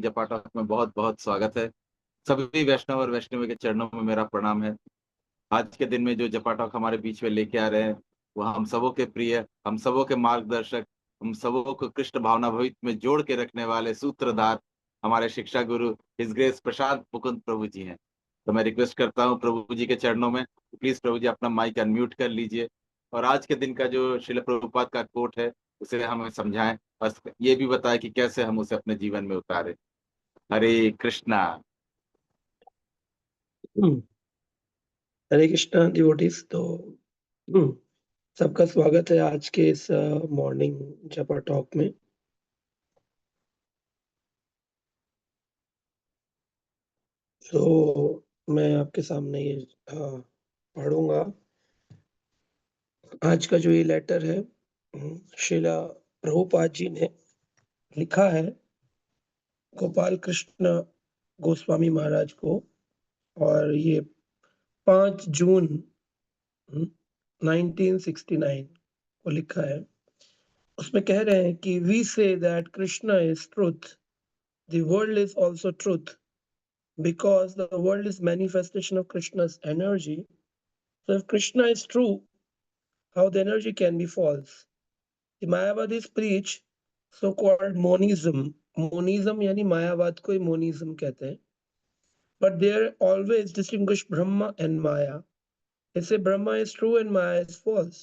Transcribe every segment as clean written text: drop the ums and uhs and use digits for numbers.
जपाटॉक में बहुत बहुत स्वागत है। सभी वैष्णव और वैष्णवी के चरणों में मेरा प्रणाम है। आज के दिन में जो जपाटॉक हमारे बीच में लेके आ रहे हैं, वो हम सबों के प्रिय, हम सबों के मार्गदर्शक, हम सबों को कृष्ण भावना भवित में जोड़ के रखने वाले सूत्रधार हमारे शिक्षा गुरु हिज ग्रेस प्रशांत मुकुंद प्रभु जी हैं। तो मैं रिक्वेस्ट करता हूँ प्रभु जी के चरणों में, प्लीज प्रभु जी अपना माइक अनम्यूट कर लीजिए और आज के दिन का जो श्रील प्रभुपाद का कोट है उसे हमें समझाएं और ये भी बताएं कि कैसे हम उसे अपने जीवन में उतारें। हरे कृष्णा। हम्म, हरे कृष्णा डिवोटीज। तो सबका स्वागत है आज के इस मॉर्निंग जपा टॉक में। तो मैं आपके सामने ये पढ़ूंगा। आज का जो ये लेटर है श्रीला प्रभुपाद जी ने लिखा है गोपाल कृष्ण गोस्वामी महाराज को, और ये 5 जून 1969 को लिखा है। उसमें कह रहे हैं कि we say that Krishna is truth, the world is also truth, because the world is manifestation of Krishna's energy. So if Krishna is true, how the energy can be false? The Mayavadis preach so-called monism. Monism यानी मायावाद को ही monism कहते हैं. But they always distinguish Brahma and Maya. They say Brahma is true and Maya is false.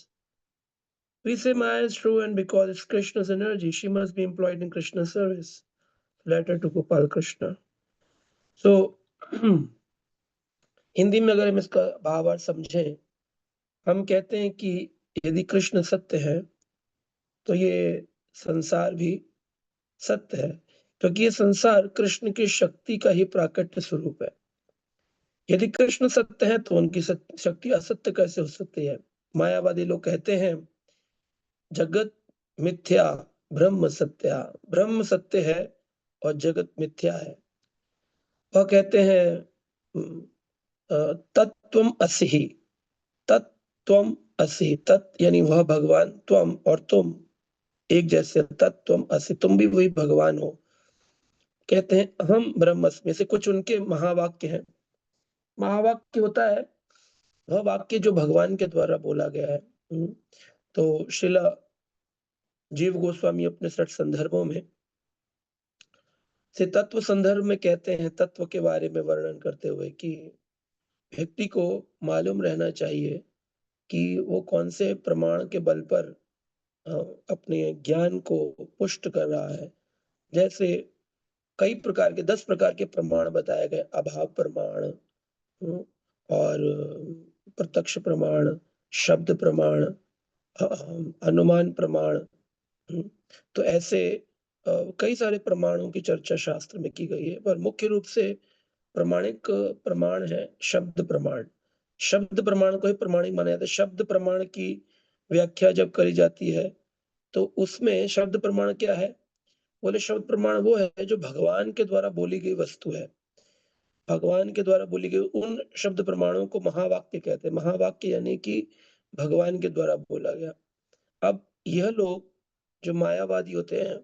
We say Maya is true, and because it's Krishna's energy, she must be employed in Krishna's service. Letter to Gopal Krishna. So Hindi में अगर हम इसका भावार्थ समझें, हम कहते हैं कि यदि कृष्ण सत्य है तो ये संसार भी सत्य है, क्योंकि ये संसार कृष्ण की शक्ति का ही प्राकट्य स्वरूप है। यदि कृष्ण सत्य है तो उनकी शक्ति असत्य कैसे हो सकती है? मायावादी लोग कहते हैं जगत मिथ्या ब्रह्म सत्या, ब्रह्म सत्य है और जगत मिथ्या है। वह कहते हैं तत्त्वम असि, तत्त्वम असि, तत् यानी वह भगवान, त्वम और तुम एक जैसे, तत्त्वम असि, तुम भी वही भगवान हो। कहते हैं अहम ब्रह्मस्मि से कुछ उनके महावाक्य हैं। महावाक्य होता है वह वाक्य जो भगवान के द्वारा बोला गया है। तो श्रीला जीव गोस्वामी अपने 60 संदर्भों में से तत्व संदर्भ में कहते हैं, तत्व के बारे में वर्णन करते हुए कि व्यक्ति को मालूम रहना चाहिए कि वो कौन से प्रमाण के बल पर अपने ज्ञान को पुष्ट कर रहा है। जैसे कई प्रकार के 10 प्रकार के प्रमाण बताए गए, अभाव प्रमाण और प्रत्यक्ष प्रमाण, शब्द प्रमाण, अनुमान प्रमाण। तो ऐसे कई सारे प्रमाणों की चर्चा शास्त्र में की गई है, पर मुख्य रूप से प्रमाणिक प्रमाण है शब्द प्रमाण। शब्द प्रमाण को ही प्रमाणिक माना जाता है। शब्द प्रमाण की व्याख्या जब करी जाती है तो उसमें शब्द प्रमाण क्या है? बोले शब्द प्रमाण वो है जो भगवान के द्वारा बोली गई वस्तु है। भगवान के द्वारा बोली गई उन शब्द प्रमाणों को महावाक्य कहते हैं। महावाक्य यानी कि भगवान के द्वारा बोला गया। अब यह लोग जो मायावादी होते हैं,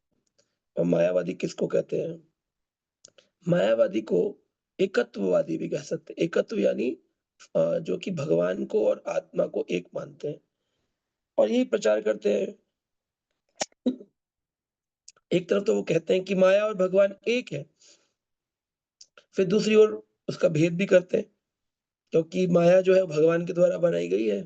और मायावादी किसको कहते हैं? मायावादी को एकत्ववादी भी कह सकते हैं। एकत्व यानी जो कि भगवान को और आत्मा को एक मानते हैं और यही प्रचार करते हैं। एक तरफ तो वो कहते हैं कि माया और भगवान एक है, फिर दूसरी ओर उसका भेद भी करते हैं, क्योंकि माया जो है भगवान के द्वारा बनाई गई है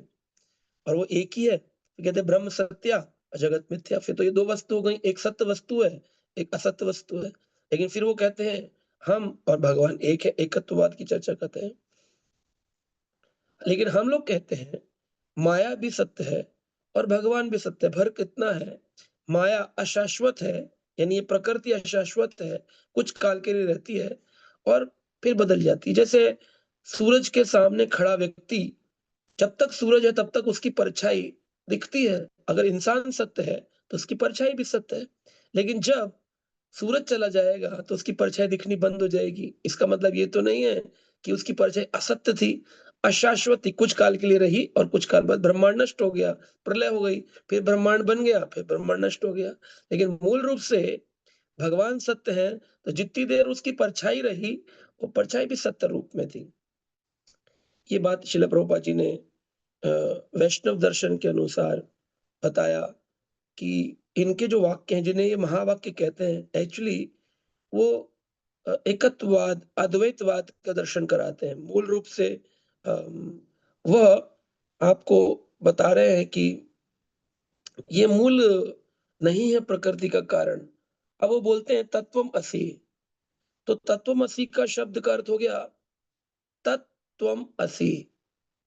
और वो एक ही है। तो कहते हैं ब्रह्म सत्या और जगत मिथ्या। फिर तो ये 2 वस्तु हो गई, एक सत्य वस्तु है, एक असत्य वस्तु है। लेकिन फिर वो कहते हैं हम और भगवान एक है, एकत्ववाद की चर्चा करते हैं। लेकिन हम लोग कहते हैं माया भी सत्य है और भगवान भी सत्य है। फर्क कितना है? माया अशाश्वत है, यानी ये प्रकृति अशाश्वत है, कुछ काल के लिए रहती है और फिर बदल जाती है। जैसे सूरज के सामने खड़ा व्यक्ति, जब तक सूरज है तब तक उसकी परछाई दिखती है। अगर इंसान सत्य है तो उसकी परछाई भी सत्य है, लेकिन जब सूरज चला जाएगा तो उसकी परछाई दिखनी बंद हो जाएगी। इसका मतलब ये तो नहीं है कि उसकी परछाई असत्य थी, अशाश्वत थी, कुछ काल के लिए रही और कुछ काल बाद ब्रह्मांड नष्ट हो गया, प्रलय हो गई, फिर ब्रह्मांड बन गया, फिर ब्रह्मांड नष्ट हो गया। लेकिन मूल रूप से भगवान सत्य है, तो जितनी देर उसकी परछाई रही, वो परछाई भी सत्य रूप में थी। ये बात श्रील प्रभुपाद जी ने अ, वैष्णव दर्शन के अनुसार बताया कि इनके जो वाक्य हैं, जिन्हें ये महावाक्य कहते हैं, एक्चुअली वो एकत्ववाद, अद्वैतवाद का दर्शन कराते हैं। मूल रूप से वह आपको बता रहे हैं कि ये मूल नहीं है प्रकृति का कारण। अब वो बोलते हैं तत्वम असि, तो तत्वम असि का शब्द का अर्थ हो गया तत्त्वम असि,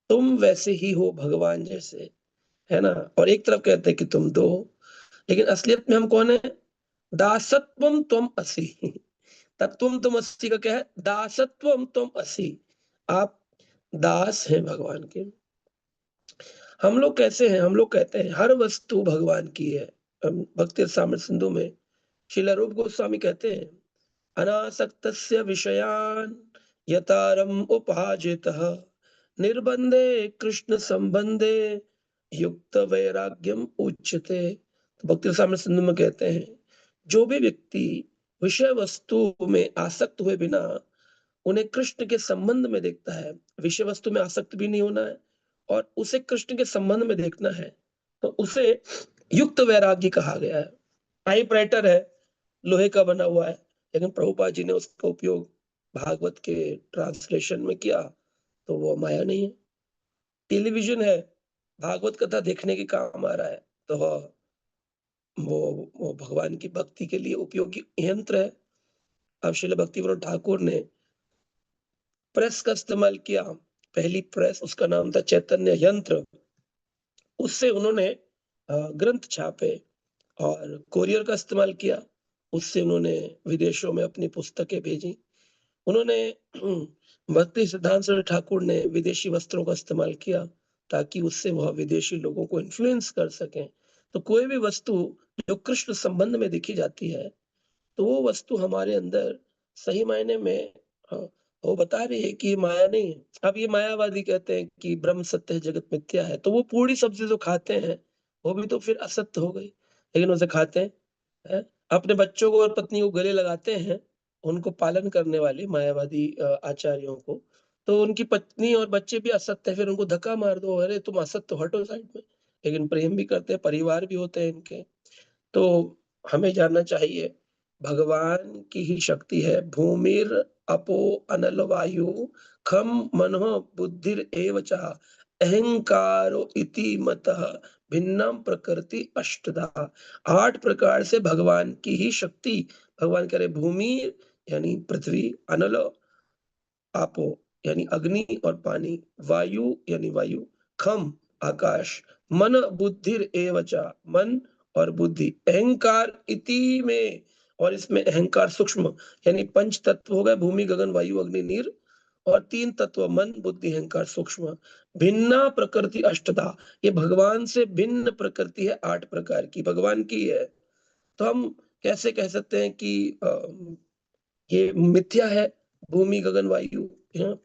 तुम वैसे ही हो भगवान जैसे, है ना? और एक तरफ कहते हैं कि तुम 2 हो, लेकिन असलियत में हम कौन है? दासत्वम त्वम असि। तत्वम तुम असि का क्या है? दासत्वम त्वम असि। आप दास हैं भगवान के। हम लोग कैसे हैं? हम लोग कहते हैं हर वस्तु भगवान की है। भक्ति रसामृत सिंधु में श्रील रूप गोस्वामी कहते हैं, अनासक्तस्य विषयान् यतारम् उपाजितः निर्बन्धे कृष्ण संबंधे युक्त वैराग्यम उच्यते। तो भक्ति रसामृत सिंधु में कहते हैं, जो भी व्यक्ति विषय वस्तु में आसक्त हुए बिना उन्हें कृष्ण के संबंध में देखता है, विषय वस्तु में आसक्त भी नहीं होना है और उसे कृष्ण के संबंध में देखना है, तो उसे युक्त वैराग्य कहा गया है। टाइपराइटर है, लोहे का बना हुआ है, लेकिन प्रभुपाद जी ने उसका उपयोग भागवत के ट्रांसलेशन में किया, तो वो माया नहीं है। टेलीविज़न है, भागवत कथा देखने के काम आ रहा है, तो वो वो भगवान की भक्ति के लिए उपयोगी यंत्र है। अब श्रील भक्तिविनोद ठाकुर ने प्रेस का इस्तेमाल किया, पहली प्रेस उसका नाम था चैतन्य यंत्र, उससे उन्होंने ग्रंथ छापे और कोरियर का इस्तेमाल किया, उससे उन्होंने विदेशों में अपनी पुस्तकें भेजी। उन्होंने भक्ति सिद्धांत सरस्वती ठाकुर ने विदेशी वस्त्रों का इस्तेमाल किया, ताकि उससे वह विदेशी लोगों को इन्फ्लुएंस कर सकें। तो कोई भी वस्तु जो कृष्ण संबंध में देखी जाती है, तो वो वस्तु हमारे अंदर सही मायने में अ, वो बता रही है कि ये माया नहीं है। अब ये मायावादी कहते हैं कि ब्रह्म सत्य है, जगत मिथ्या है, तो वो पूरी सब्ज़ी जो खाते हैं, वो भी तो फिर असत्य हो गई, लेकिन उसे खाते हैं। हैं? अपने बच्चों को और पत्नी को गले लगाते हैं, उनको पालन करने वाले मायावादी आचार्यों को, तो उनकी पत्नी और बच्चे भी असत्य हैं, फिर उनको धक्का मार दो, अरे तुम असत्य हो, हटो साइड में। लेकिन प्रेम भी करते हैं, परिवार भी होते हैं इनके। तो हमें जानना चाहिए, भगवान की ही शक्ति है। भूमिर अपो अनल वायु खम मनः बुद्धिर एव च अहंकारो इति मतः भिन्नम प्रकृति अष्टधा। 8 प्रकार से भगवान की ही शक्ति, भगवान कह रहे भूमि यानी पृथ्वी, अनल आपो यानी अग्नि और पानी, वायु यानी वायु, खम आकाश, मन बुद्धिर एव च मन और बुद्धि, अहंकार इति में और इसमें अहंकार सूक्ष्म यानी पंच तत्व हो गए भूमि, गगन, वायु, अग्नि, नीर और 3 तत्व मन, बुद्धि, अहंकार सूक्ष्म। भिन्ना प्रकृति अष्टधा, ये भगवान से भिन्न प्रकृति है 8 प्रकार की, भगवान की है। तो हम कैसे कह सकते हैं कि ये मिथ्या है, भूमि, गगन, वायु,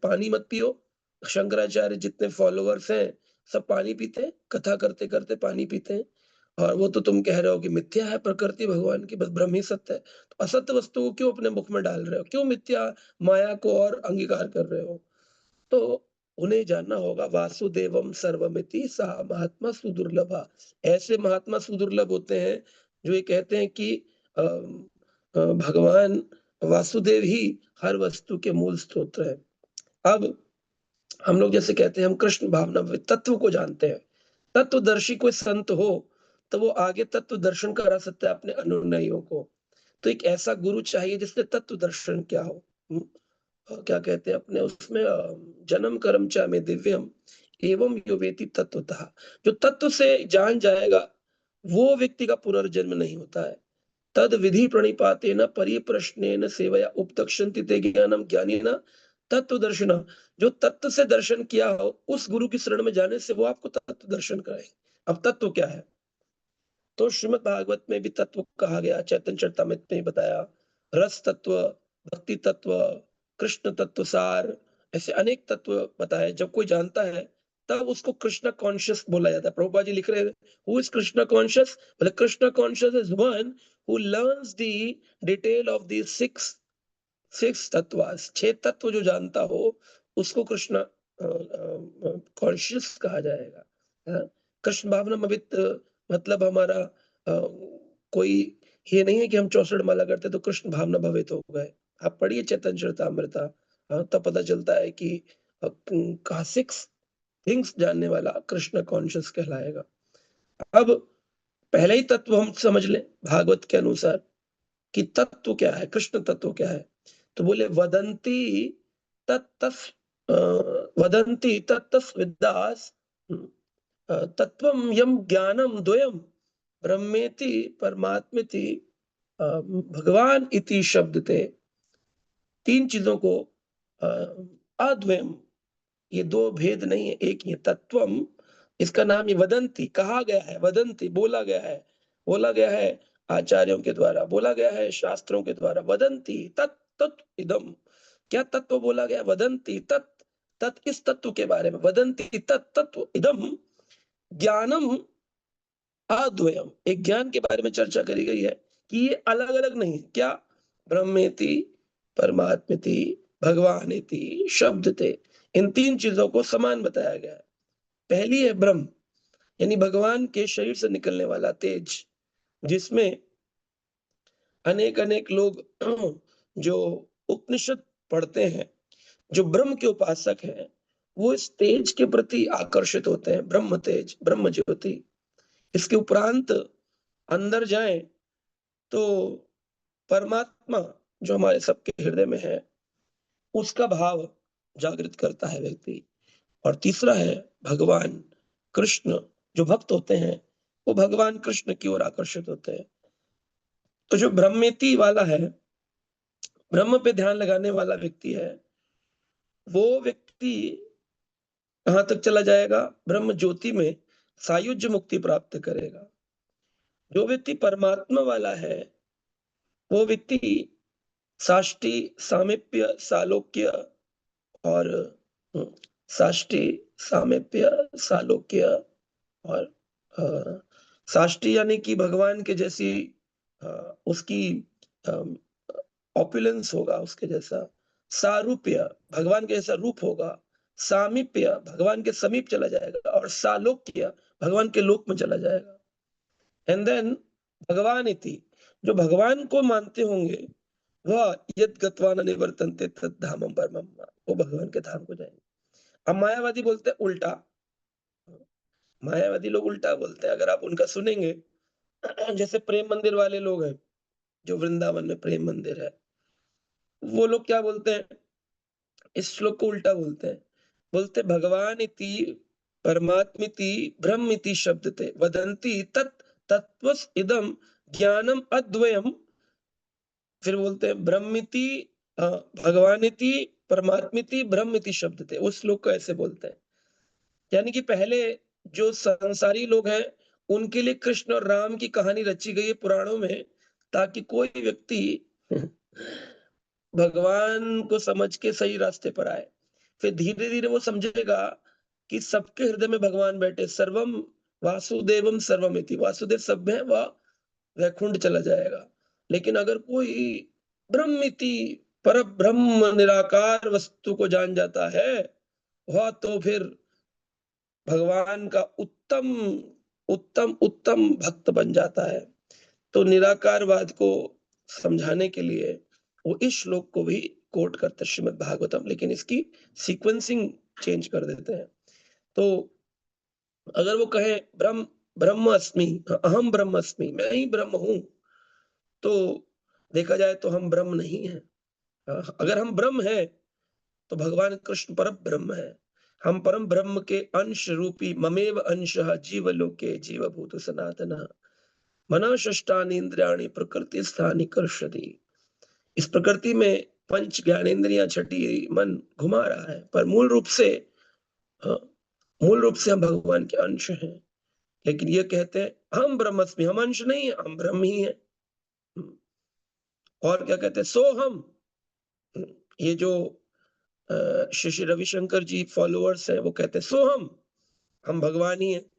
पानी मत पियो। शंकराचार्य जितने फॉलोवर्स हैं, सब पानी पीते हैं, कथा करते-करते पानी पीते हैं और वो तो तुम कह रहे हो कि मिथ्या है प्रकृति भगवान की, बस ब्रह्म ही सत्य है। तो असत्य वस्तु को क्यों अपने मुख में डाल रहे हो? क्यों मिथ्या माया को और अंगीकार कर रहे हो? तो उन्हें जानना होगा वासुदेवम सर्वमिति सः महात्मा सुदुर्लभा। ऐसे महात्मा सुदुर्लभ होते हैं, जो ये कहते हैं कि भगवान वासुदेव ही हर वस्तु के मूल स्रोत हैं। अब हम लोग जैसे कहते हैं हम कृष्ण भावना तत्व को जानते हैं। तत्वदर्शी कोई संत हो, तो वो आगे तत्व दर्शन करा सकता है अपने अनुयायियों को। तो एक ऐसा गुरु चाहिए जिसने तत्व दर्शन किया हो। क्या कहते हैं अपने उसमें जन्म कर्म च में दिव्यम एवं यो वेति तत्वतः। जो तत्व से जान जाएगा, वो व्यक्ति का पुनर्जन्म नहीं होता है। तद विधि प्रणिपातेन परिप्रश्नेन सेवया उपदक्षन्ति ते ज्ञानम ज्ञानिना तत्वदर्शिनः। जो तत्व से दर्शन किया हो, उस गुरु की शरण में जाने से वो आपको तत्व दर्शन कराएँगे। अब तत्व क्या है? तो श्रीमद् भागवत में भी तत्व कहा गया, चैतन्य चरितामृत में बताया, रस तत्व, भक्ति तत्व, कृष्ण तत्व सार, ऐसे अनेक तत्व बताए। जब कोई जानता है, तब उसको कृष्णा कॉन्शियस बोला जाता है। प्रभुपाद जी लिख रहे हैं, हु इज कृष्णा कॉन्शियस? मतलब Krishna conscious is one who learns the detail of the six तत्वास, 6 तत्व जो जानता हो उसको कृष्णा कॉन्शियस कहा जाएगा। कृष्ण भावनामृत मतलब हमारा कोई ये नहीं है कि हम 64 माला करते तो कृष्ण भावना भवित हो गए। आप पढ़िए चैतन्य चरितामृत, तब पता चलता है कि कहा 6 थिंग्स जानने वाला कृष्ण कॉन्शियस कहलाएगा। अब पहले ही तत्व हम समझ लें भागवत के अनुसार कि तत्व क्या है, कृष्ण तत्व क्या है। तो बोले तत्तस् वदन्ति तत्तस् विद्यास् तत्वं यम ज्ञानम द्वयम ब्रह्मेति परमात्मेति भगवान इति शब्दते। 3 चीजों को अद्वयम, ये 2 भेद नहीं है, एक ही है। तत्वम इसका नाम ही वदंती कहा गया है, वदंती बोला गया है आचार्यों के द्वारा, बोला गया है शास्त्रों के द्वारा। वदंती तत् तत् इदम, क्या तत्व बोला गया? वदंती तत् तत्, इस तत्व के बारे में। वदंती तत् तत्व इदम ज्ञानम अद्वयम, एक ज्ञान के बारे में चर्चा करी गई है कि ये अलग अलग नहीं। क्या? ब्रह्मेति परमात्मेति भगवानेति शब्दते, इन 3 चीजों को समान बताया गया है। पहली है ब्रह्म, यानी भगवान के शरीर से निकलने वाला तेज, जिसमें अनेक अनेक लोग जो उपनिषद पढ़ते हैं, जो ब्रह्म के उपासक हैं, वो इस तेज के प्रति आकर्षित होते हैं। ब्रह्म तेज, ब्रह्म ज्योति। इसके उपरांत अंदर जाएं तो परमात्मा जो हमारे सबके हृदय में है, उसका भाव जागृत करता है व्यक्ति। और तीसरा है भगवान कृष्ण, जो भक्त होते हैं वो भगवान कृष्ण की ओर आकर्षित होते हैं। तो जो ब्रह्मेति वाला है, ब्रह्म पे ध्यान लगाने वाला व्यक्ति है, वो व्यक्ति कहाँ तक चला जाएगा? ब्रह्म ज्योति में सायुज्य मुक्ति प्राप्त करेगा। जो व्यक्ति परमात्मा वाला है, वो व्यक्ति साष्टी, सामीप्य, सालोक्य और साष्टी, सामीप्य, सालोक्य और साष्टी यानी कि भगवान के जैसी उसकी ऑपुलेंस होगा, उसके जैसा सारूप्य, भगवान के जैसा रूप होगा। सामीप्य, भगवान के समीप चला जाएगा। और सालोक्य, भगवान के लोक में चला जाएगा। एंड देन भगवान इति, जो भगवान को मानते होंगे, वह यद गत्वा न निवर्तन्ते तद धामम परमम, वो भगवान के धाम को जाएंगे। अब मायावादी बोलते हैं उल्टा, मायावादी लोग उल्टा बोलते हैं। अगर आप उनका सुनेंगे, जैसे प्रेम मंदिर वाले लोग हैं, जो वृंदावन में प्रेम मंदिर है, वो लोग क्या बोलते हैं? इस श्लोक को उल्टा बोलते हैं। बोलते भगवान इति परमात्मिति ब्रह्मिति शब्दते वदन्ति तत् तत्वस् इदम ज्ञानम अद्वयम। फिर बोलते हैं ब्रह्मिति भगवानिति परमात्मिति ब्रह्मिति शब्दते, उस श्लोक को ऐसे बोलते हैं। यानी कि पहले जो संसारी लोग हैं, उनके लिए कृष्ण और राम की कहानी रची गई है पुराणों में, ताकि कोई व्यक्ति भगवान को समझ के सही रास्ते पर आए। फिर धीरे-धीरे वो समझेगा कि सबके हृदय में भगवान बैठे। सर्वम वासुदेवम सर्वमिति, वासुदेव सब में, वह वैकुंठ चला जाएगा। लेकिन अगर कोई ब्रह्मिति परब्रह्म निराकार वस्तु को जान जाता है, वह तो फिर भगवान का उत्तम उत्तम उत्तम भक्त बन जाता है। तो निराकारवाद को समझाने के लिए वो इस श्लोक को भी कोट करते हैं श्रीमद् भागवतम, लेकिन इसकी सीक्वेंसिंग चेंज कर देते हैं। तो अगर वो कहें ब्रह्म ब्रह्म अस्मि, अहम ब्रह्म अस्मि, मैं ही ब्रह्म हूँ, तो देखा जाए तो हम ब्रह्म नहीं हैं। अगर हम ब्रह्म हैं, तो भगवान कृष्ण परब्रह्म है। हम परम ब्रह्म के अंश रूपी ममेव अंशः जीवलोके जीवभूत सनातनः मना षष्ठानि इंद्रियाणि प्रकृति स्थानि कर्षति। इस प्रकृति में पंच ज्ञानेन्द्रियां, छठी मन घुमा रहा है, पर मूल रूप से हम भगवान के अंश हैं। लेकिन ये कहते हैं हम ब्रह्मस्मि, हम अंश नहीं है, हम ब्रह्म ही है। और क्या कहते हैं? सो हम, ये जो श्री श्री रविशंकर जी फॉलोअर्स हैं, वो कहते हैं सो हम, हम भगवान ही हैं।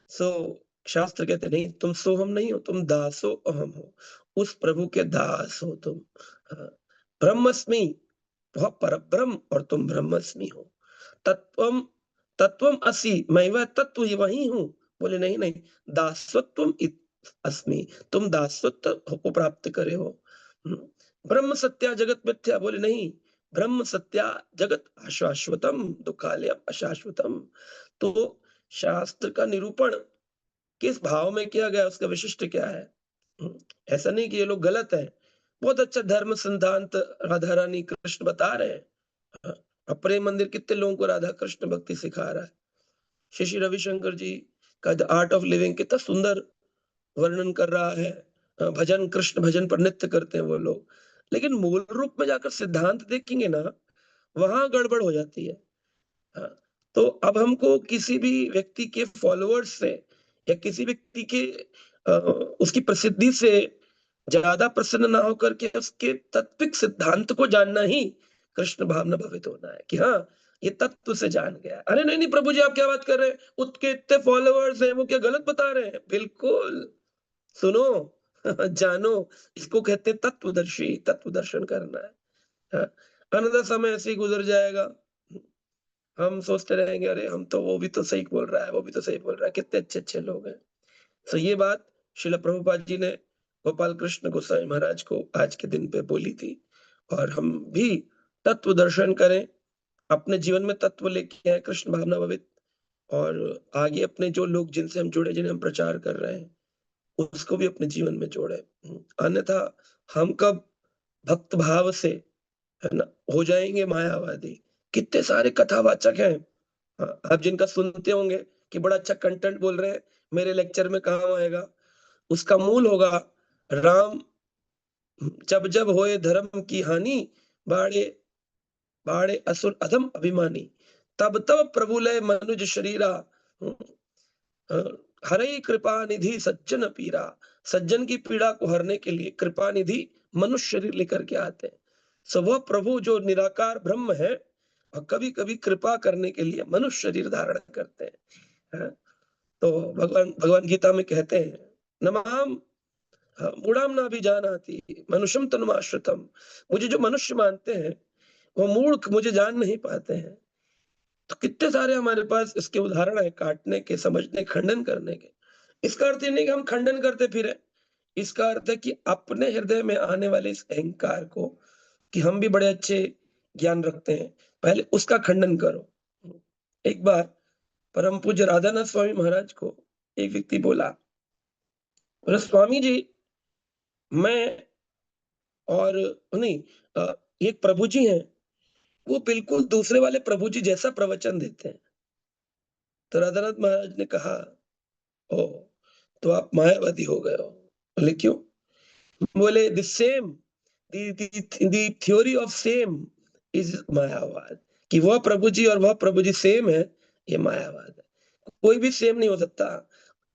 सो शास्त्र कहते नहीं, तुम सोहम नहीं हो, तुम दासो अहम हो, उस प्रभु के दास हो तुम। हाँ, ब्रह्मस्मि, वह परब्रह्म और तुम ब्रह्मस्मि हो। तत्वम तत्वम असि, मैं वह तत्व ही वही हूँ। बोले नहीं नहीं, दासत्वम अस्मि, तुम दासत्व को प्राप्त करे हो। ब्रह्म सत्या जगत मिथ्या, बोले नहीं, ब्रह्म सत्या जगत अशाश्वतम, दुखालयम अशाश्वतम। तो शास्त्र का निरूपण किस भाव में किया गया, उसका विशिष्ट क्या है? हुँ, ऐसा नहीं कि ये लोग गलत हैं। बहुत अच्छा धर्म सिद्धांत राधा रानी कृष्ण बता रहे हैं। हाँ, अब प्रेम मंदिर कितने लोगों को राधा कृष्ण भक्ति सिखा रहा है। श्री श्री रविशंकर जी का द आर्ट ऑफ लिविंग कितना सुंदर वर्णन कर रहा है। भजन, कृष्ण भजन पर नृत्य करते हैं वो लोग। लेकिन मूल रूप में जाकर सिद्धांत देखेंगे ना, वहाँ गड़बड़ हो जाती है। हाँ, तो अब हमको किसी भी व्यक्ति के फॉलोअर्स से या किसी व्यक्ति के अ, उसकी प्रसिद्धि से ज़्यादा प्रसन्न ना होकर के उसके तात्विक सिद्धांत को जानना ही कृष्ण भावना भवित होना है कि हाँ, ये तत्व से जान गया। अरे नहीं, नहीं प्रभु जी आप क्या बात कर रहे हैं? उसके इतने फॉलोअर्स हैं, वो क्या गलत बता रहे हैं? बिल्कुल, सुनो, जानो, इसको कहते हैं तत्वदर्शी, तत्व दर्शन करना है। हाँ, अनंत समय ऐसे ही गुज़र जाएगा। हम सोचते रहेंगे अरे हम तो वो भी तो सही बोल रहा है, वो भी तो सही बोल रहा है, कितने अच्छे-अच्छे लोग हैं। तो ये बात श्रील प्रभुपाद जी ने गोपाल कृष्ण गोसाई महाराज को आज के दिन पे बोली थी और हम भी तत्व दर्शन करें, अपने जीवन में तत्व लेके आएँ कृष्ण भावना भवित और आगे अपने जो लोग जिनसे हम जुड़े, जिन्हें हम प्रचार कर रहे हैं, उसको भी अपने जीवन में जोड़ें। अन्यथा हम कब भक्त भाव से, है ना, हो जाएँगे मायावादी। कितने सारे कथावाचक हैं। हाँ, आप जिनका सुनते होंगे कि बड़ा अच्छा कंटेंट बोल रहे हैं, मेरे लेक्चर में काम आएगा। उसका मूल होगा राम जब जब होए धर्म की हानि, बाढ़े बाढ़े असुर अधम अभिमानी, तब तब प्रभुलय मनुज शरीरा। हम्म, अ, हरई कृपा निधि सज्जन पीरा। सज्जन की पीड़ा को हरने के लिए कृपा निधि मनुष्य शरीर लेकर के आते हैं। सो वह प्रभु जो निराकार ब्रह्म है और कभी कभी कृपा करने के लिए मनुष्य शरीर धारण करते हैं। तो भगवान भगवान गीता में कहते हैं नमाम, हाँ, मूढ़ाम ना भी जानाति मनुष्यम तनुमाश्रितम। मुझे जो मनुष्य मानते हैं वो मूर्ख मुझे जान नहीं पाते हैं। तो कितने सारे हमारे पास इसके उदाहरण है काटने के, समझने, खंडन करने के। इसका अर्थ ये नहीं कि हम खंडन करते फिरें। इसका अर्थ है कि अपने हृदय में आने वाले इस अहंकार को कि हम भी बड़े अच्छे ज्ञान रखते हैं, पहले उसका खंडन करो। एक बार परम पूज्य राधानाथ स्वामी महाराज को एक व्यक्ति बोला, बोला स्वामी जी मैं और नहीं एक प्रभु जी हैं, वो बिल्कुल दूसरे वाले प्रभु जी जैसा प्रवचन देते हैं। तो राधानाथ महाराज ने कहा, ओह! तो आप मायावादी हो गए हो। बोले क्यों? बोले the same the theory of same is मायावाद, कि वह प्रभु जी और वह प्रभु जी सेम है, ये मायावाद है। कोई भी सेम नहीं हो सकता।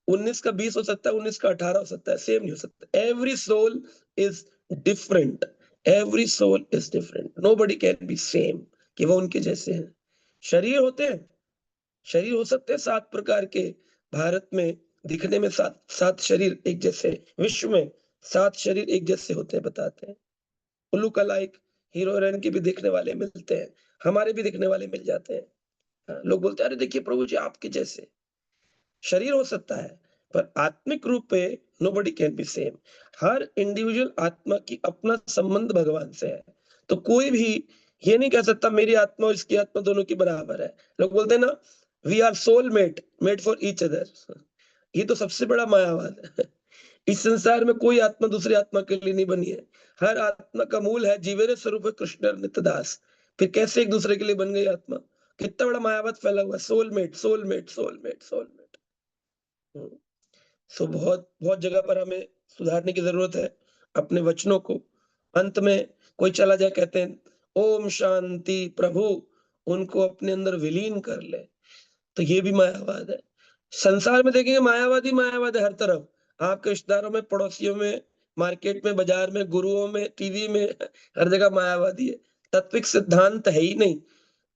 19 का 20 हो सकता है, 19 का 18 हो सकता है, सेम नहीं हो सकता। Every soul is different, every soul is different, nobody can be same कि वो उनके जैसे हैं। शरीर होते हैं, शरीर हो सकते हैं 7 प्रकार के, भारत में दिखने में 7 शरीर एक जैसे, विश्व में 7 शरीर एक जैसे होते हैं बताते हैं। लुक अलाइक हीरो-हीरोइन के भी दिखने वाले मिलते हैं, हमारे भी दिखने वाले मिल जाते हैं। लोग बोलते हैं, "अरे देखिए प्रभु जी आपके जैसे।" शरीर हो सकता है, पर आत्मिक रूप पे nobody can be same. Her individual आत्मा की अपना संबंध भगवान से है। तो कोई भी ये नहीं कह सकता मेरी आत्मा और इसकी आत्मा दोनों की बराबर है। लोग बोलते हैं ना, we are soulmate, made for each other. ये तो सबसे बड़ा मायावाद है। इस संसार में कोई आत्मा दूसरी आत्मा के लिए नहीं बनी है। हर आत्मा का मूल है जीवेरे स्वरूप कृष्ण नित्यदास। फिर कैसे एक दूसरे के लिए बन गई आत्मा? कितना बड़ा मायावाद फैला हुआ है, सोलमेट, सोलमेट, सोलमेट, सोलमेट। हुँ। सो बहुत बहुत जगह पर हमें सुधारने की ज़रूरत है अपने वचनों को। अंत में कोई चला जाए कहते हैं, ओम शांति प्रभु, उनको अपने अंदर विलीन कर ले, तो ये भी मायावाद है। संसार में देखेंगे मायावाद ही मायावाद है हर तरफ। आपके रिश्तेदारों में, पड़ोसियों में, मार्केट में, बाज़ार में, गुरुओं में, टीवी में, हर जगह मायावादी है। तात्विक सिद्धांत है ही नहीं।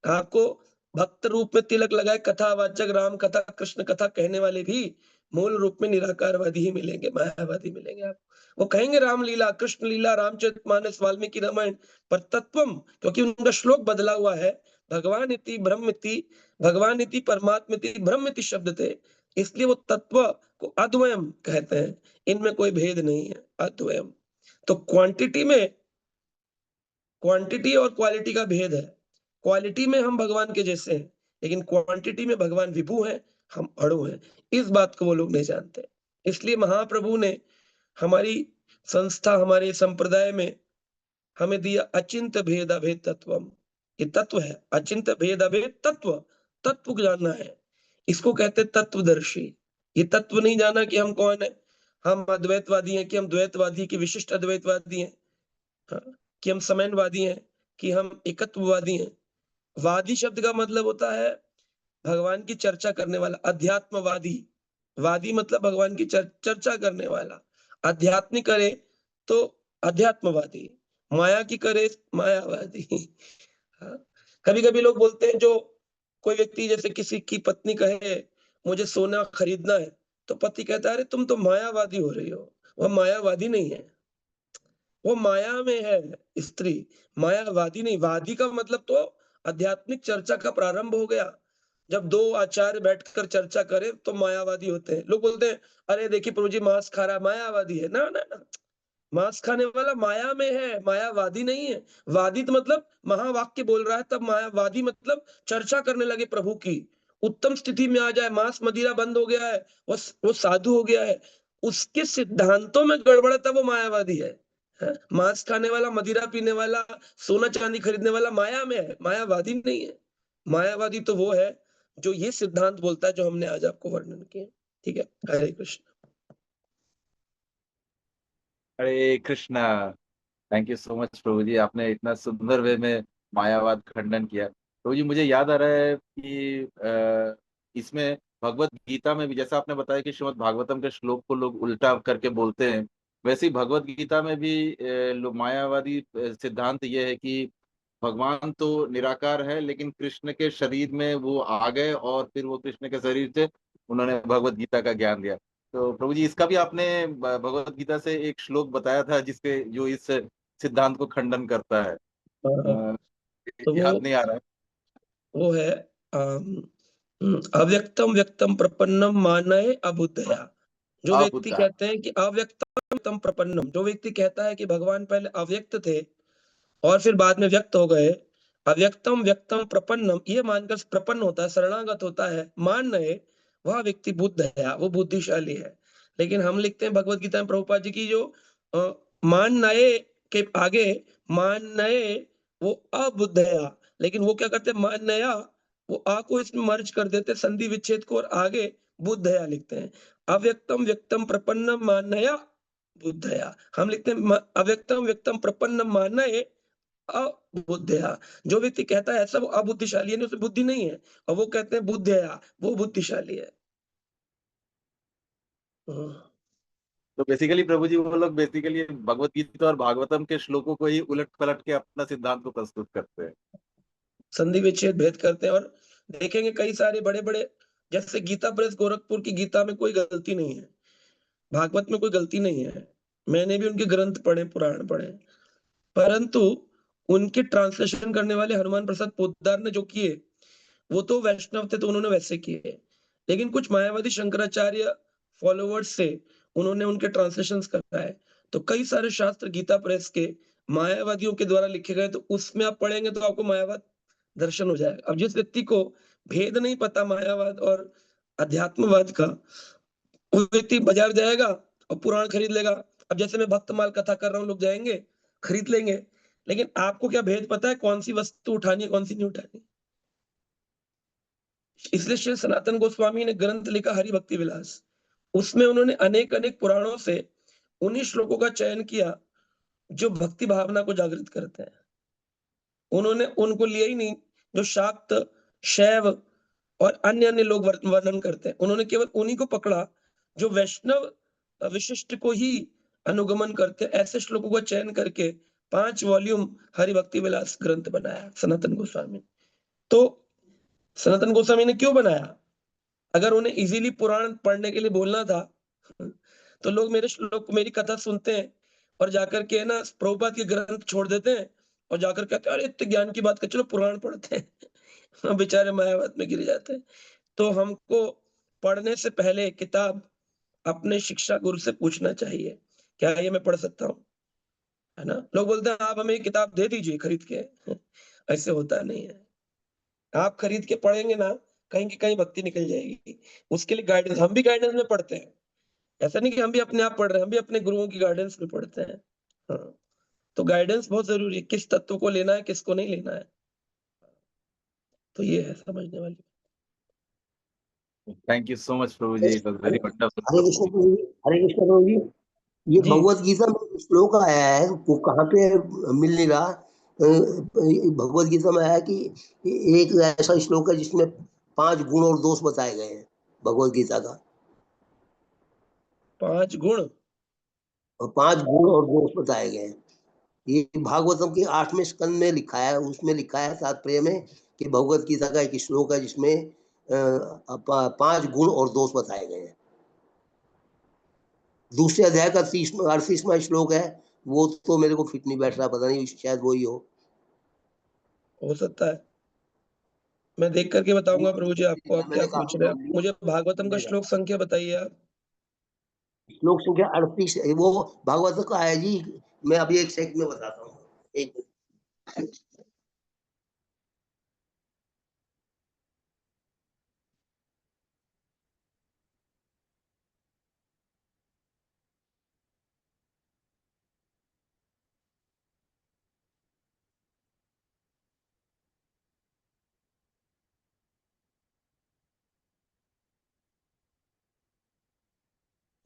आपको भक्त रूप में तिलक लगाए कथावाचक राम कथा कृष्ण कथा कहने वाले भी मूल रूप में निराकारवादी ही मिलेंगे, मायावादी मिलेंगे आपको। वो कहेंगे रामलीला, कृष्ण लीला, रामचरितमानस, वाल्मीकि रामायण, पर तत्वम, क्योंकि उनका श्लोक बदला हुआ है, भगवान इति ब्रह्म इति, भगवान इति परमात्म इति ब्रह्म इति शब्द थे, इसलिए वो तत्व को अद्वयम कहते हैं। इनमें कोई भेद नहीं है, अद्वयम। तो क्वांटिटी और क्वालिटी का भेद है। क्वालिटी में हम भगवान के जैसे हैं, लेकिन क्वांटिटी में भगवान विभु हैं, हम अणु हैं। इस बात को वो लोग नहीं जानते। इसलिए महाप्रभु ने हमारी संस्था, हमारे संप्रदाय में हमें दिया अचिंत्य भेद अभेद तत्वम। ये तत्व है, अचिंत्य भेद अभेद तत्व। तत्व को जानना है। इसको कहते हैं तत्वदर्शी। ये तत्व नहीं जाना कि हम कौन है, हम अद्वैतवादी हैं, कि हम द्वैतवादी, कि विशिष्ट अद्वैतवादी हैं, हाँ, कि हम समन्वयवादी हैं, कि हम एकत्ववादी हैं। वादी शब्द का मतलब होता है भगवान की चर्चा करने वाला, अध्यात्मवादी। वादी मतलब भगवान की चर्चा करने वाला। अध्यात्म करे तो अध्यात्मवादी, माया की करे मायावादी। हाँ, कभी-कभी लोग बोलते हैं, जो कोई व्यक्ति जैसे किसी की पत्नी कहे मुझे सोना खरीदना है, तो पति कहता है अरे तुम तो मायावादी हो रही हो। वह मायावादी नहीं है, वो माया में है स्त्री, मायावादी नहीं। वादी का मतलब तो आध्यात्मिक चर्चा का प्रारंभ हो गया। जब 2 आचार्य बैठकर चर्चा करें तो मायावादी होते हैं। लोग बोलते हैं, "अरे देखिए प्रभु जी मांस खा रहा है, मायावादी है।" ना, ना, ना, मांस खाने वाला माया में है, मायावादी नहीं है। वादी तो मतलब महावाक्य बोल रहा है, तब मायावादी मतलब चर्चा करने लगे प्रभु की। उत्तम स्थिति में आ जाए, मांस-मदिरा बंद हो गया है, वो साधु हो गया है, उसके सिद्धांतों में गड़बड़ है, तब वो मायावादी है। हैं? मांस खाने वाला, मदिरा पीने वाला, सोना-चांदी खरीदने वाला माया में है, मायावादी नहीं है। मायावादी तो वो है, जो ये सिद्धांत बोलता है, जो हमने आज आपको वर्णन किए। ठीक है? Hare Krishna. Hare Krishna. Thank you so much प्रभु जी, आपने इतना सुंदर वे में मायावाद खंडन किया। प्रभु जी मुझे याद आ रहा है कि इसमें भगवत गीता में भी, जैसा आपने बताया कि श्रीमद् भागवतम के श्लोक को लोग उल्टा करके बोलते हैं, वैसे ही भगवत गीता में भी लोग मायावादी सिद्धांत ये है कि भगवान तो निराकार है, लेकिन कृष्ण के शरीर में वो आ गए और फिर वो कृष्ण के शरीर से उन्होंने भगवत गीता का ज्ञान दिया। तो प्रभु जी इसका भी आपने भगवत गीता से एक श्लोक बताया था जिसके जो इस सिद्धांत को खंडन करता है। अ, तो याद नहीं आ रहा है। वो है अव्यक्तम व्यक्तम प्रपन्नम मानय अबुद्धया। जो आप व्यक्ति बुद्धा। कहते हैं कि अव्यक्तम प्रपन्नम, जो व्यक्ति कहता है कि भगवान पहले अव्यक्त थे और फिर बाद में व्यक्त हो गए, अव्यक्तम व्यक्तम प्रपन्नम ये मानकर प्रपन्न होता है, शरणागत होता है, मान रहे, वह व्यक्ति बुद्ध है, वो बुद्धिशाली है। लेकिन हम लिखते हैं भगवत गीता में प्रभुपाद जी की जो अ, मान नए के आगे मान नए वो अबुद्धया, लेकिन वो क्या करते हैं, मान नया वो आ को इसमें मर्ज कर देते हैं, संधि विच्छेद को, और आगे बुद्धया लिखते हैं। अव्यक्तम व्यक्तम प्रपन्नम मानया बुद्धया। हम लिखते हैं अव्यक्तम व्यक्तम प्रपन्नम मानय अबुद्धया। जो व्यक्ति कहता है ऐसा, वो अबुद्धिशाली है, उसमें बुद्धि नहीं है, और वो कहते हैं बुद्धया, वो बुद्धिशाली है। हम्म। तो बेसिकली प्रभु जी वो लोग बेसिकली भगवत गीता और भागवतम के श्लोकों को ही उलट पलट के अपना सिद्धांत को प्रस्तुत करते हैं। संधि विच्छेद भेद करते हैं, और देखेंगे कई सारे बड़े-बड़े, जैसे गीता प्रेस गोरखपुर की गीता में कोई गलती नहीं है, भागवत में कोई गलती नहीं है। मैंने भी उनके ग्रंथ पढ़े, पुराण पढ़े, परंतु उनके ट्रांसलेशन करने वाले हनुमान प्रसाद पोद्दार ने जो किए, वो तो वैष्णव थे तो उन्होंने वैसे किए। लेकिन कुछ मायावादी शंकराचार्य फॉलोवर्स से उन्होंने उनके ट्रांसलेशंस कराए। तो कई सारे शास्त्र गीता प्रेस के मायावादियों के द्वारा लिखे गए, तो उसमें आप पढ़ेंगे तो आपको मायावाद दर्शन हो जाएगा। अब जिस व्यक्ति को भेद नहीं पता मायावाद और अध्यात्मवाद का, वो व्यक्ति बाजार जाएगा और पुराण खरीद लेगा। अब जैसे मैं भक्तमाल कथा कर रहा हूँ, लोग जाएँगे, खरीद लेंगे, लेकिन आपको क्या भेद पता है कौन-सी वस्तु उठानी है, कौन-सी नहीं उठानी? इसलिए श्री सनातन गोस्वामी ने ग्रंथ लिखा हरि भक्ति विलास। उसमें उन्होंने अनेक-अनेक पुराणों से उन्हीं श्लोकों का चयन किया, जो भक्ति भावना को जागृत करते हैं। उन्होंने उनको लिया ही नहीं, जो शाक्त, शैव और अन्य-अन्य लोग वर्णन करते हैं। उन्होंने केवल उन्हीं को पकड़ा, जो वैष्णव विशिष्ट को ही अनुगमन करते हैं। ऐसे श्लोकों का चयन करके 5 वॉल्यूम हरि भक्ति विलास ग्रंथ बनाया सनातन गोस्वामी ने। तो सनातन गोस्वामी ने क्यों बनाया? अगर उन्हें इज़िली पुराण पढ़ने के लिए बोलना था, तो लोग मेरे श्लोक मेरी कथा सुनते हैं और जाकर के है ना प्रभुपाद के ग्रंथ छोड़ देते हैं और जाकर कहते हैं, "अरे! इतने ज्ञान की बात कर चलो पुराण पढ़ते हैं।" बेचारे मायावाद में गिर जाते हैं। तो हमको पढ़ने से पहले किताब अपने शिक्षा गुरु से पूछना चाहिए, क्या ये मैं पढ़ सकता हूँ? है ना? लोग बोलते हैं, "आप हमें ये किताब दे दीजिए खरीद के।" ऐसे होता नहीं है। आप खरीद के पढ़ेंगे ना, कहीं की कहीं भक्ति निकल जाएगी। उसके लिए गाइडेंस हम भी गाइडेंस में पढ़ते हैं। ऐसा नहीं कि हम भी अपने आप पढ़ रहे हैं, हम भी अपने गुरुओं की गाइडेंस में पढ़ते हैं। हाँ, तो गाइडेंस बहुत ज़रूरी है, किस तत्व को लेना है, किसको नहीं लेना है। तो ये है समझने वाली। थैंक यू सो मच प्रभु जी, it was Hare very Hare Krishna wonderful. प्रभु जी, हरे कृष्ण प्रभु जी। ये जी, भगवत गीता में जो श्लोक आया है वो कहाँ पे मिल नहीं रहा। भगवत गीता में आया है कि एक ऐसा श्लोक है जिसमें 5 गुण और दोष बताए गए हैं भगवत गीता का। 5 गुण। और 5 गुण और दोष बताए गए हैं। ये भागवतम के 8वें स्कंद में लिखा है, उसमें लिखा है तात्पर्य में कि भगवत गीता का एक श्लोक है जिसमें 5 गुण और दोष बताए गए हैं। दूसरे अध्याय का 38वां श्लोक है, वो तो मेरे को फिट नहीं बैठ रहा, पता नहीं शायद वही हो। हो सकता है। मैं देख कर के बताऊँगा प्रभु जी आपको, आप क्या मैंने पूछ काफी रहे हैं। ढूंढ लिया, मुझे भागवतम का मिलेगा। श्लोक संख्या बताइए आप। श्लोक संख्या 38 वो भागवत का है जी। मैं अभी एक सेकंड में बताता हूँ। एक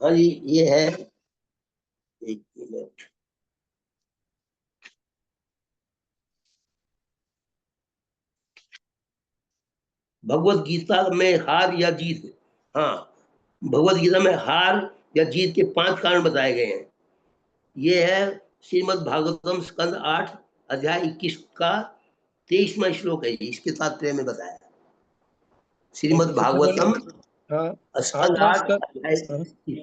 हाँ जी, ये है। एक मिनट। भगवत गीता में हार या जीत। हाँ, भगवत गीता में हार या जीत के 5 कारण बताए गए हैं। ये है श्रीमद् भागवतम स्कंद 8 अध्याय 21 का 23वां श्लोक है। इसके तात्पर्य में बताया श्रीमद् फिर से बोलिए। भागवतम हाँ, स्कंद 8वाँ 8 स्कंद। अध्याय हाँ, 21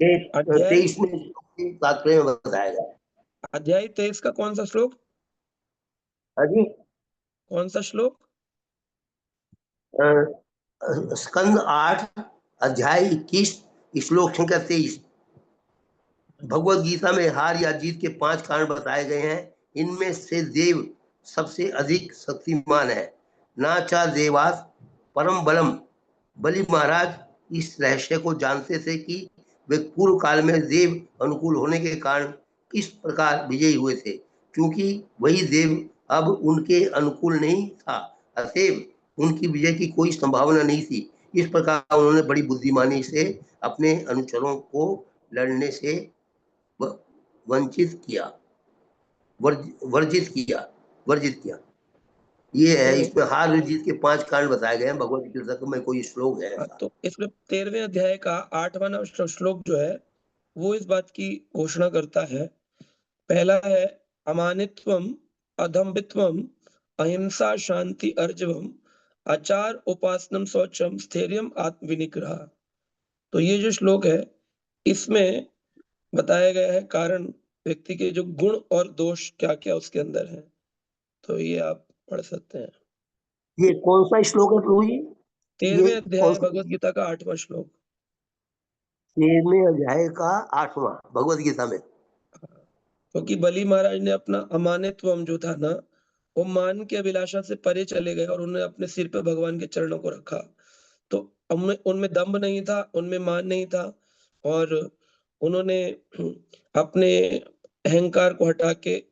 के अध्याय 23वें श्लोक के तात्पर्य में बताया गया है। अध्याय 23 का कौन-सा श्लोक? हाँ जी। कौन-सा श्लोक? अ, स्कंद 8 अध्याय 21 श्लोक संख्या 23। भगवत गीता में हार या जीत के 5 कारण बताए गए हैं। इनमें से देव सबसे अधिक शक्तिमान है। नाचा देवास परम बलम। बलि महाराज इस रहस्य को जानते थे कि वे पूर्व काल में देव अनुकूल होने के कारण किस प्रकार विजयी हुए थे। क्योंकि वही देव अब उनके अनुकूल नहीं था, अतएव उनकी विजय की कोई संभावना नहीं थी। इस प्रकार उन्होंने बड़ी बुद्धिमानी से अपने अनुचरों को लड़ने से वंचित किया, वर्जित किया, वर्जित किया। ये है, तो इसमें हार और जीत के 5 कारण बताए गए हैं। भगवत गीता में कोई श्लोक है ऐसा। तो इसमें 13वें अध्याय का 8वाँ श्लोक जो है, वो इस बात की घोषणा करता है। पहला है अमानित्वम, अदम्भित्वम, अहिंसा शांति अर्जवम, आचार उपासनम शौचम स्थैर्यम आत्मविनिग्रह। तो ये जो श्लोक है, इसमें बताया गया है कारण व्यक्ति के जो गुण और दोष क्या-क्या उसके अंदर हैं। तो ये आप पढ़ सकते हैं। ये कौन सा श्लोक है प्रभु जी? ये 13वें कौन अध्याय सा? भगवत गीता का 8वाँ श्लोक। 13वें अध्याय का 8वां भगवत गीता में। क्योंकि बलि महाराज ने अपना अमानित्वम जो था ना, वो मान की अभिलाषा से परे चले गए और उन्होंने अपने सिर पे भगवान के चरणों को रखा। तो उनमें उनमें दम्भ नहीं था, उनमें मान नहीं था और उन्होंने अपने अहंकार को हटा के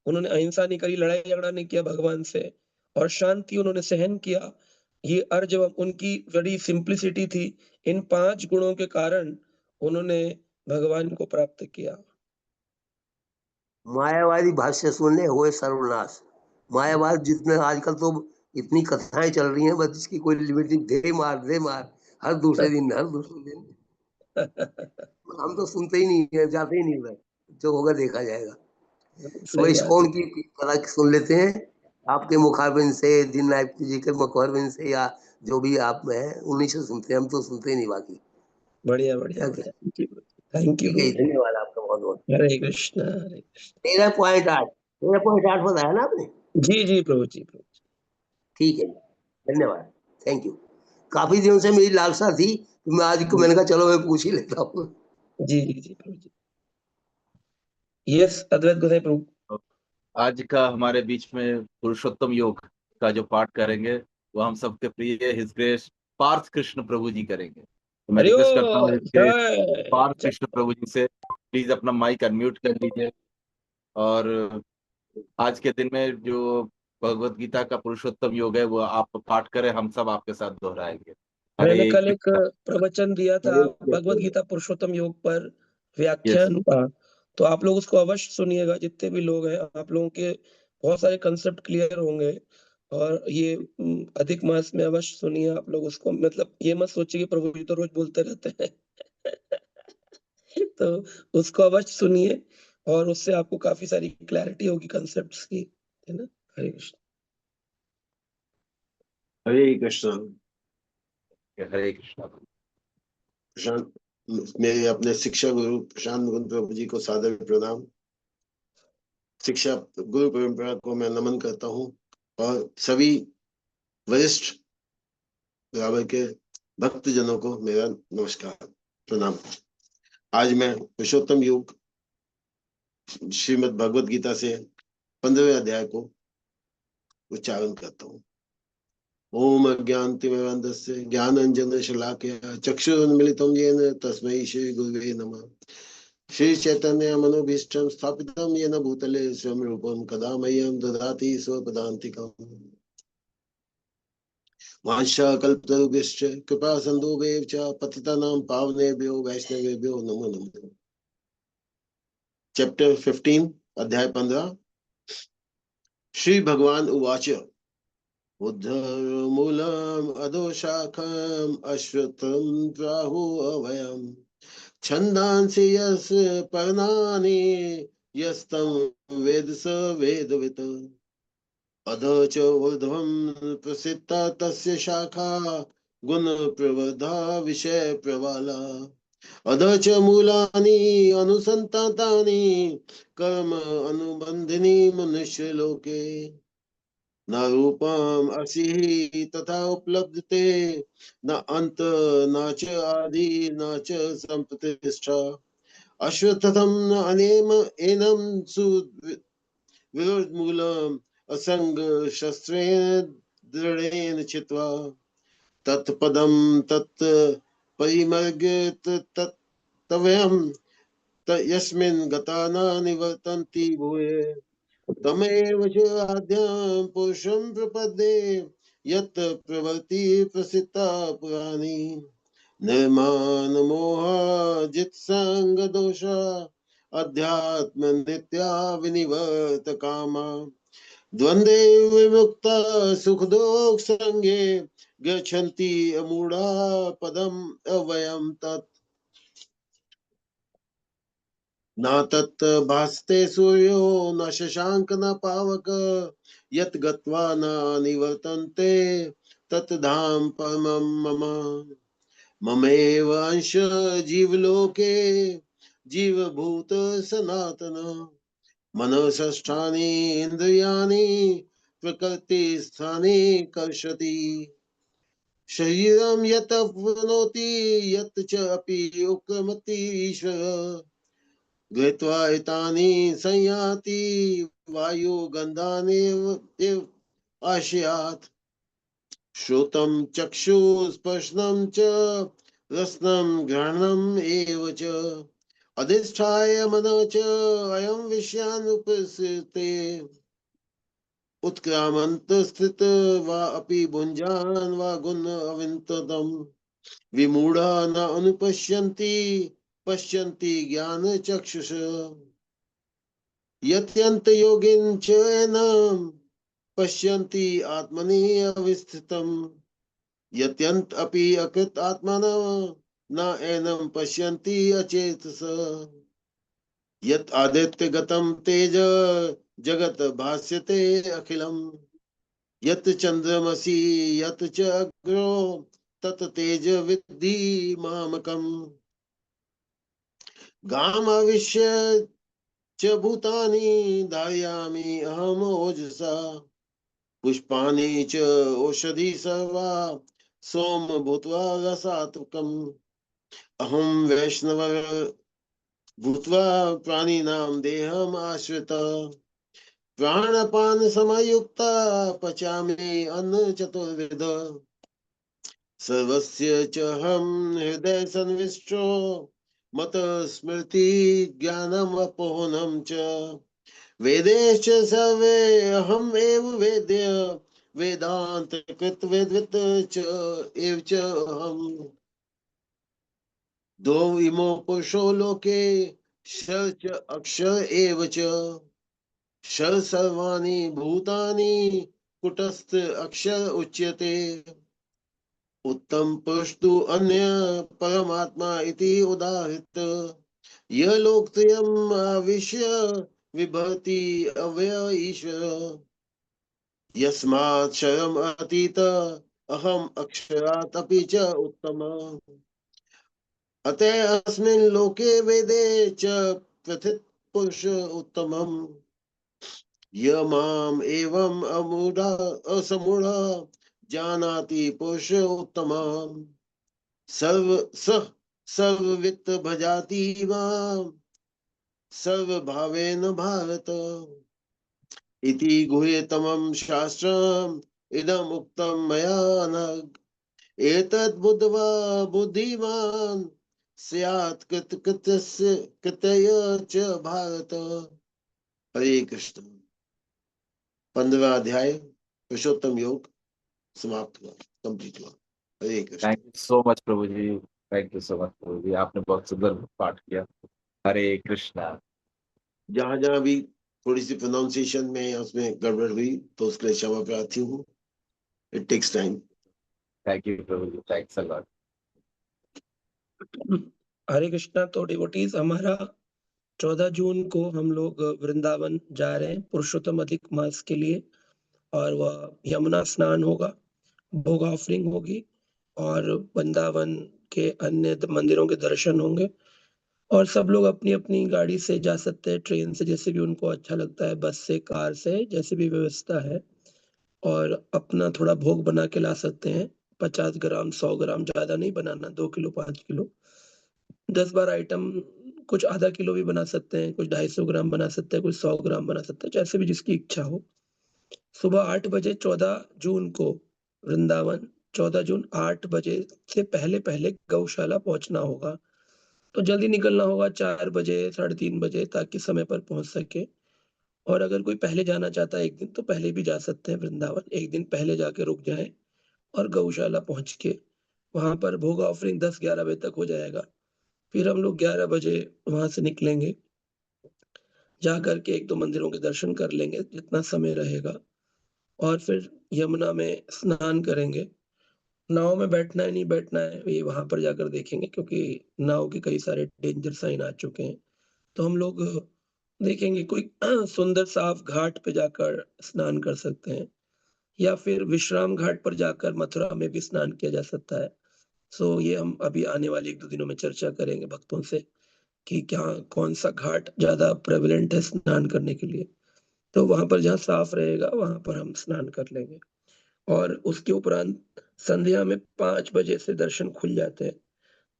उन्होंने अहिंसा नहीं करी, लड़ाई-झगड़ा नहीं किया भगवान से और शांति उन्होंने सहन किया। ये अर्जवम उनकी बड़ी सिम्प्लिसिटी थी। इन 5 गुणों के कारण उन्होंने भगवान को प्राप्त किया। मायावादी भाष्य सुनने हुए सर्वनाश। मायावाद जितने आजकल तो इतनी कथाएं चल रही हैं, बस इसकी कोई लिमिट नहीं। दे मार हर दूसरे दिन हम तो सुनते ही नहीं है, जाते ही नहीं है। जो होगा देखा जाएगा। सुबह सही बात है। इस्कॉन की कथा सुन लेते हैं, आपके मुखारबिन से, दिन नायक जी के मुखारबिन से, या जो भी आप हैं उन्हीं से सुनते हैं, हम तो सुनते ही नहीं बाकी। बढ़िया, बढ़िया, क्या बढ़िया। कहें? थैंक यू ठीक है, प्रभु। धन्यवाद आपका बहुत बहुत। हरे कृष्ण, हरे कृष्ण। 13.8 बताया ना आपने? जी, जी प्रभु जी, प्रभु जी। ठीक है, धन्यवाद, थैंक यू। काफी दिनों से मेरी लालसा थी, तो मैं आज को मैंने कहा चलो मैं पूछ ही लेता हूँ। जी, जी, जी प्रभु जी। यस, अद्वैत गोसाई प्रभु। तो आज का हमारे बीच में पुरुषोत्तम योग का जो पाठ करेंगे वो हम सबके प्रिय हिज ग्रेस पार्थ कृष्ण प्रभु जी करेंगे। तो मैं हरि रिक्वेस्ट करता हूँ ओम, कि जय पार्थ जय। कृष्ण प्रभु जी से प्लीज अपना माइक अनम्यूट कर लीजिए। और आज के दिन में जो भगवत गीता का पुरुषोत्तम योग है वो आप पाठ करें, हम सब आपके साथ दोहराएंगे। मैंने हरे कल एक कृष्णा। प्रवचन दिया था हरे भगवत कृष्णा। गीता पुरुषोत्तम योग पर, यस। व्याख्यान का। तो आप लोग उसको अवश्य सुनिएगा, जितने भी लोग हैं, आप लोगों के बहुत सारे कंसेप्ट क्लियर होंगे। और ये अधिक मास में अवश्य सुनिए आप लोग उसको, मतलब ये मत सोचिए कि प्रभु जी तो रोज बोलते रहते हैं। तो उसको अवश्य सुनिए, और उससे आपको काफ़ी सारी क्लैरिटी होगी कंसेप्ट्स की, है ना? हरे कृष्ण। हरे कृष्णा। हरे कृष्णा। प्रशांत, मेरे अपने शिक्षा गुरु प्रशांत मुकुंद प्रभु जी को सादर प्रणाम। शिक्षा गुरु परंपरा को मैं नमन करता हूँ और सभी वरिष्ठ बराबर के भक्त जनों को मेरा नमस्कार प्रणाम। आज मैं पुरुषोत्तम योग श्रीमद् भगवद गीता से 15वें अध्याय को उच्चारण करता हूँ। ओम अज्ञानतिमिरन्धस्य ज्ञानाञ्जनशलाकया चक्षुरुन्मीलितं येन तस्मै श्री गुरुवे नमः। श्री चैतन्य मनोभीष्टं स्थापितं येन भूतले स्वयं रूपं कदा मह्यं ददाति स्वपदान्तिकम्। वाञ्छाकल्पतरुभ्यश्च कृपा सिन्धुभ्येव च पतितानां पावनेभ्यो वैष्णवेभ्यो नमो नमः। चैप्टर 15 अध्याय 15। श्री भगवान उवाच उद्धरमूलम् अधोशाखम् अश्वत्थं प्राहुरव्ययम् छन्दांसि यस्य पर्णानि यस्तं वेद स वेदवित्। अध च ऊर्ध्वं प्रसिद्धा तस्य शाखा गुणप्रवृद्धा विषयप्रवाला। अध च मूलानि अनुसन्तातानि कर्म अनुबन्धिनी मनुष्यलोके। न रूपम असिहि तथा उपलब्धते न अंत न च आदि न च संप्रतिष्ठा। अश्वत्थम न अनेम एनम सु विरोधमूलम असंग शस्त्रेण दृढ़ेन चित्वा तत्पदम तत् परिमर्ग तत्तव्यम यस्मिन् गता न निवर्तन्ति भूये। तमेव च आद्यं पुरुषं प्रपद्ये यत् प्रवृत्ति प्रसिद्धा पुराणी। निर्माणमोहाजितसङ्गदोषा अध्यात्म नित्या विनिवर्त कामा। द्वन्द्वे विमुक्ता सुखदोष संगे गच्छन्ति अमूढ़ा पदम् अव्ययम् तत्। न तत् भासते सूर्यो न शशांक न पावक यत् गत्वा न निवर्तन्ते तत् धाम परमं मम। ममेव अंश जीवलोके जीवभूत सनातन। मनःषष्ठानि इन्द्रियाणि प्रकृतिस्थानि कर्षति। शरीरं यत् प्राप्नोति यत् च अपि उपक्रमति ईश्वर गृहीत्वा एतानि संयाति वायुगन्धानेव एव आशयात्। श्रोतं चक्षुस्पर्शनं च रसनं घ्राणम् एव च अधिष्ठाय मनः च अयं विषयानुपसेते। उत्क्रामन्त स्थित वा अपि भुञ्जान वा गुण अविन्ततम्। विमूढ़ा न अनुपश्यन्ति पश्यन्ति ज्ञान चक्षुष। यत्यंत योगिन च एनं पश्यन्ति आत्मनि अवस्थितम्। यत्यंत अपि अकृत आत्मनः न एनं पश्यन्ति अचेतस। यत् आदित्य गतम तेज जगत भास्यते अखिलम्। यत् चंद्रमसि यत् च अग्रो तत् तेज विद्धि मामकम् गामविश्य च भूतानि धारयामि अहम ओजसा पुष्पाणि च औषधि सर्वा सोम भूत्वा रसात्मकम् अहम वैष्णव भूत्वा प्राणिनां देहम आश्रित प्राणपान समयुक्ता पचामि अन्न चतुर्विध सर्वस्य च हम हृदय संविष्टो मत स्मृति ज्ञानम अपोहनम च वेदेश्च सर्वे अहम एव वेद्य वेदांत कृत वेदवित च एव च अहम् दो इमो पुरुषो लोके क्षर च अक्षर एव च क्षर सर्वाणि भूतानि कुटस्थ अक्षर उच्यते उत्तम पुरुष तु अन्य परमात्मा इति उदाहृत यह लोकत्रयम् आविश्य विभवति अव्यय ईश्वर यस्मात् क्षरम् अतीत अहम अक्षरात् अपि च उत्तम अतः अस्मिन् लोके वेदे च प्रथित पुरुष उत्तमम् य माम एवं अमूढ़ असमूढ़ जानाति पुरुष उत्तमम् सर्व सह सर्ववित्त भजाति माम सर्वभावेन भारत इति गुह्यतमं शास्त्रम् इदम् उक्तं मया नघ एतद् बुद्ध्वा बुद्धिमान् स्यात् कृतस्य कृतय च भारत। हरे कृष्ण। 15वां अध्याय पुरुषोत्तम योग समाप्त हुआ, कंप्लीट हुआ। Hare Krishna. Thank you so much प्रभु जी, थैंक यू सो मच प्रभु जी, आपने बहुत सुंदर पाठ किया। हरे कृष्णा। जहां जहां भी थोड़ी सी प्रोनाउंसिएशन में या उसमें गड़बड़ हुई तो उसके लिए क्षमा प्रार्थी हूँ। It takes time. Thank you प्रभु जी, thanks a lot. Hare Krishna. तो डिवोटीज, हमारा 14 जून को हम लोग वृंदावन जा रहे हैं पुरुषोत्तम अधिक मास के लिए, और वह यमुना स्नान होगा, भोग ऑफरिंग होगी, और वृंदावन के अन्य मंदिरों के दर्शन होंगे। और सब लोग अपनी-अपनी गाड़ी से जा सकते हैं, ट्रेन से, जैसे भी उनको अच्छा लगता है, बस से, कार से, जैसे भी व्यवस्था है। और अपना थोड़ा भोग बना के ला सकते हैं, 50 ग्राम, 100 ग्राम, ज़्यादा नहीं बनाना, 2 किलो, 5 किलो। 10-12 आइटम, कुछ आधा किलो भी बना सकते हैं, कुछ 250 ग्राम बना सकते हैं, कुछ 100 ग्राम बना सकते हैं, जैसे भी जिसकी इच्छा हो। सुबह 8 बजे 14 जून को वृंदावन, 14 जून 8 बजे से पहले-पहले गौशाला पहुँचना होगा। तो जल्दी निकलना होगा 4 बजे, साढ़े 3 बजे, ताकि समय पर पहुँच सके। और अगर कोई पहले जाना चाहता है 1 दिन, तो पहले भी जा सकते हैं वृंदावन। 1 दिन पहले जाके रुक जाएँ और गौशाला पहुँच के वहाँ पर भोग ऑफरिंग 10-11 बजे तक हो जाएगा। फिर हम लोग 11 बजे वहाँ से निकलेंगे। जाकर के 1-2 मंदिरों के दर्शन कर लेंगे, जितना समय रहेगा, और फिर यमुना में स्नान करेंगे। नाव में बैठना है, नहीं बैठना है, ये वहाँ पर जाकर देखेंगे, क्योंकि नाव के कई सारे डेंजर साइन आ चुके हैं। तो हम लोग देखेंगे कोई सुंदर साफ घाट पे जाकर स्नान कर सकते हैं, या फिर विश्राम घाट पर जाकर मथुरा में भी स्नान किया जा सकता है। सो ये हम अभी आने वाले 1-2 दिनों में चर्चा करेंगे भक्तों से कि क्या कौन-सा घाट ज़्यादा प्रेवलेंट है स्नान करने के लिए। तो वहाँ पर जहाँ साफ रहेगा, वहाँ पर हम स्नान कर लेंगे। और उसके उपरांत संध्या में 5 बजे से दर्शन खुल जाते हैं,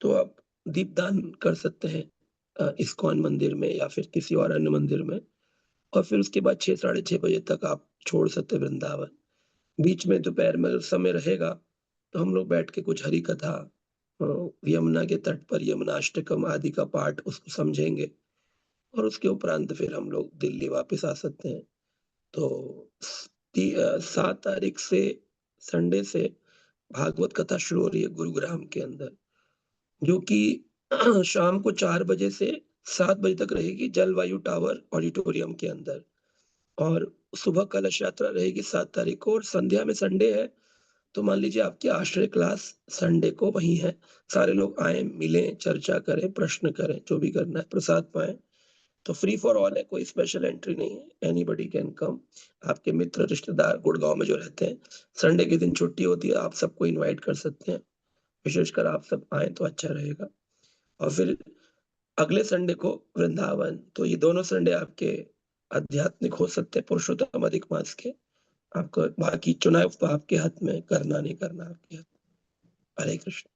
तो आप दीपदान कर सकते हैं इस्कॉन मंदिर में या फिर किसी और अन्य मंदिर में। और फिर उसके बाद 6 साढ़े 6 बजे तक आप छोड़ सकते हैं वृंदावन। बीच में दोपहर में अगर समय रहेगा, तो हम लोग बैठ के कुछ हरि कथा, अ, यमुना के तट पर यमुनाष्टकम आदि का पाठ उसको समझेंगे, और उसके उपरांत फिर हम लोग दिल्ली वापस आ सकते हैं। तो 7 तारीख से, संडे से भागवत कथा शुरू हो रही है गुरुग्राम के अंदर, जो कि शाम को 4 बजे से 7 बजे तक रहेगी, जलवायु टावर ऑडिटोरियम के अंदर। और सुबह कलश यात्रा रहेगी 7 तारीख को, और संध्या में संडे है, तो मान लीजिए आपकी आश्रय क्लास संडे को वहीं है। सारे लोग आएँ, मिलें, चर्चा करें, प्रश्न करें, जो भी करना है, प्रसाद पाएँ। तो फ्री फॉर ऑल है, कोई स्पेशल एंट्री नहीं है, एनीबॉडी कैन कम। आपके मित्र, रिश्तेदार गुड़गाँव में जो रहते हैं, संडे के दिन छुट्टी होती है, आप सबको इनवाइट कर सकते हैं। विशेषकर आप सब आएँ तो अच्छा रहेगा। और फिर अगले संडे को वृंदावन, तो ये दोनों संडे आपके आध्यात्मिक हो सकते हैं, पुरुषोत्तम अधिक मास के। आपको बाकी चुनाव तो आपके हाथ में, करना नहीं करना आपके हाथ में। हरे कृष्ण।